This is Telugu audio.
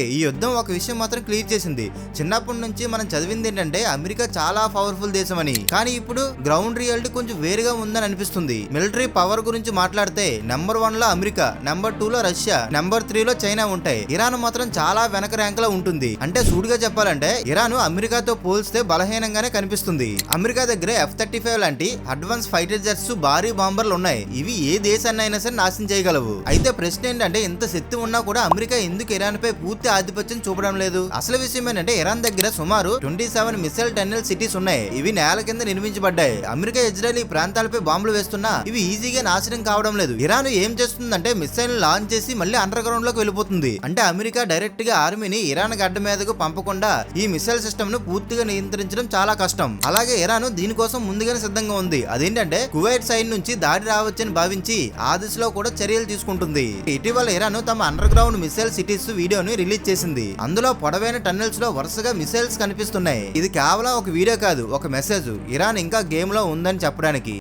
ఈ యుద్ధం ఒక విషయం మాత్రం క్లియర్ చేసింది. చిన్నప్పటి నుంచి మనం చదివింది ఏంటంటే అమెరికా చాలా పవర్ఫుల్ దేశం అని. కానీ ఇప్పుడు గ్రౌండ్ రియాలిటీ కొంచెం వేరుగా ఉందని అనిపిస్తుంది. మిలిటరీ పవర్ గురించి మాట్లాడితే నెంబర్ 1 లో అమెరికా, నెంబర్ 2 లో రష్యా, నెంబర్ 3 లో చైనా ఉంటాయి. ఇరాన్ మాత్రం చాలా వెనక ర్యాంక్ లో ఉంటుంది. అంటే సూటిగా చెప్పాలంటే ఇరాన్ అమెరికాతో పోల్స్తే బలహీనంగానే కనిపిస్తుంది. అమెరికా దగ్గర F-35 లాంటి అడ్వాన్స్ ఫైటర్ జెట్స్, భారీ బాంబర్లు ఉన్నాయి. ఇవి ఏ దేశాన్ని అయినా సరే నాశనం చేయగలవు. అయితే ప్రశ్న ఏంటంటే ఇంత శక్తి ఉన్నా కూడా అమెరికా ఎందుకు ఇరాన్ పై పూర్తి ఆధిపత్యం చూపడం లేదు? అసలు విషయం ఏంటంటే ఇరాన్ దగ్గర సుమారు 27 మిసైల్ టన్నెల్ సిటీస్ ఉన్నాయి. ఇవి నేల కింద నిర్మించబడ్డాయి. అమెరికా, ఇజ్రాయెల్ ఈ ప్రాంతాలపై బాంబులు వేస్తున్నా ఇవి ఈజీగా నాశనం కావడం లేదు. ఇరాన్ ఏం చేస్తుందంటే మిసైల్ లాంచ్ చేసి మళ్ళీ అండర్ గ్రౌండ్ లోకి వెళ్ళిపోతుంది. అంటే అమెరికా డైరెక్ట్ గా ఆర్మీని ఇరాన్ గడ్డ మీదకు పంపకుండా ఈ మిసైల్ సిస్టమ్ ను పూర్తిగా నియంత్రించడం చాలా కష్టం. అలాగే ఇరాన్ దీనికోసం ముందుగానే సిద్ధంగా ఉంది. అదేంటంటే కువైట్ సైడ్ నుంచి దాడి రావచ్చని భావించి ఆ దిశలో కూడా చర్యలు తీసుకుంటుంది. ఇటీవల ఇరాన్ తమ అండర్ గ్రౌండ్ మిసైల్ సిటీస్ వీడియోని రిలీజ్ చేసింది. అందులో పొడవైన టన్నెల్స్ లో వరుసగా మిసైల్స్ కనిపిస్తున్నాయి. ఇది కేవలం ఒక వీడియో కాదు, ఒక మెసేజ్. ఇరాన్ ఇంకా గేమ్ లో ఉందని చెప్పడానికి.